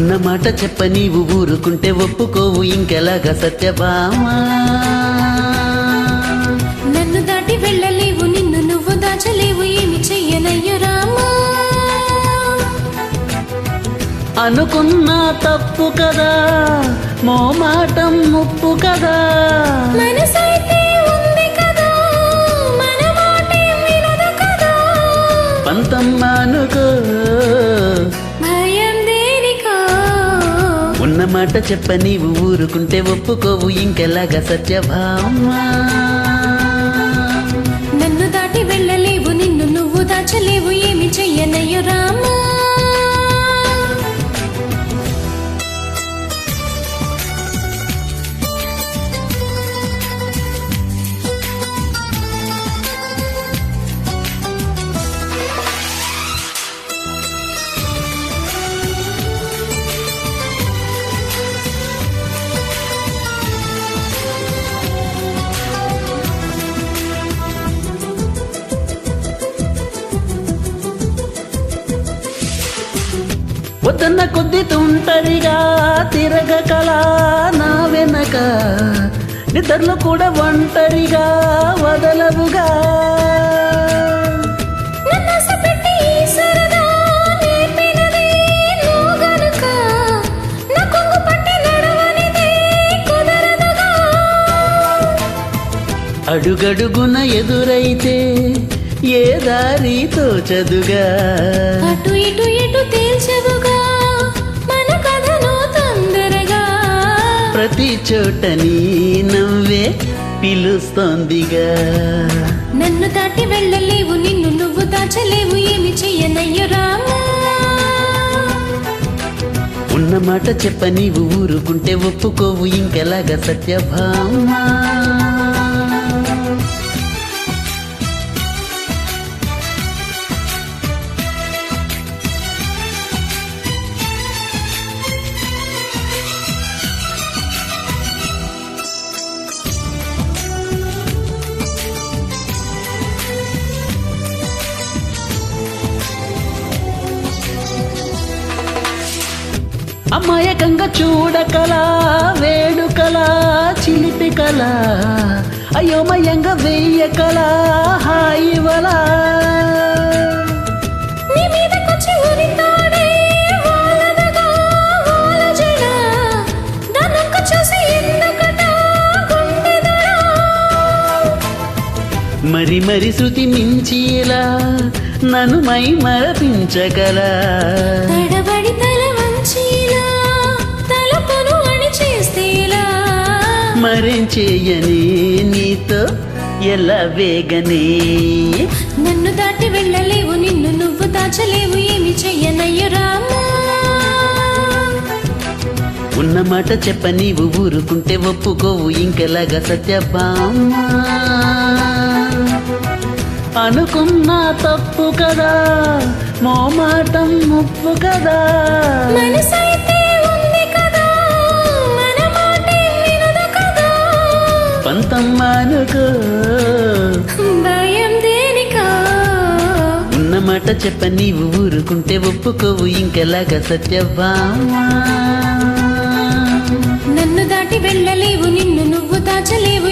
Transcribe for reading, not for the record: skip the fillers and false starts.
ఉన్న మాట చెప్ప నీవు ఊరుకుంటే ఒప్పుకోవు ఇంకెలాగా సత్యభామా. నన్ను దాటి వెళ్ళలేవు, నిన్ను నువ్వు దాచలేవు, ఏమి చెయ్యనయ్యో రామా. అనుకున్నా తప్పు కదా, మోమాటం ముప్పు కదా, మనసైతే ఉంది కదా, మన మాటే వినదు కదా. పంతమ్మ అనుకో, భయం దేనికో. ఉన్న మాట చెప్ప నీవు ఊరుకుంటే ఒప్పుకోవు ఇంకెలాగా సత్యభామా. నన్ను దాటి వెళ్ళలేవు, నిన్ను నువ్వు దాచలేవు, ఏమి చెయ్యనయ్యో రామా. వద్దన్న కొద్ది తుంటరిగా తిరగకలా నా వెనక, నిద్రలో కూడా ఒంటరిగా వదలవుగా. అడుగడుగున ఎదురైతే ఏ దారితో చదుగా, అటు ఇటు ఇటు తేల్చవుగా మన కథను తొందరగా. ప్రతి చోట నీ నవ్వే పిలుస్తోందిగా. నన్ను దాటి వెళ్ళలేవు, నిన్ను నువ్వు దాచలేవు, ఏమి చెయ్యనయ్యో రామా. ఉన్న మాట చెప్ప నీవు ఊరుకుంటే ఒప్పుకోవు ఇంకెలాగా సత్యభామా. అమాయకంగా చూడకలా, వేడుకలా, చిలిపికలా, అయోమయంగా వెయ్యకలా, హాయివలా. మరి మరి శృతి మించిలా నన్ను మై మరపించగలా. తడబడి తల వంచిలా, తలపును అని చేస్తేలా. మరేం చేయని నీతో ఎలా వేగనే. నన్ను దాటి వెళ్ళలేవు, నిన్ను నువ్వు దాచలేవు, ఏమి చెయ్యనయ్యో రామా. ఉన్న మాట చెప్ప నీవు ఊరుకుంటే ఒప్పుకోవు ఇంకెలాగా సత్యభామా. అనుకున్నా తప్పు కదా, మోమాటం ముప్పు కదా, మనసైతే ఉంది కదా, మన మాటే వినదు కదా. పంతమ్మ అనుకో, భయం దేనికో. ఉన్న మాట చెప్ప నీవు ఊరుకుంటే ఒప్పుకోవు ఇంకెలాగా సత్యభామా. నన్ను దాటి వెళ్ళలేవు, నిన్ను నువ్వు దాచలేవు,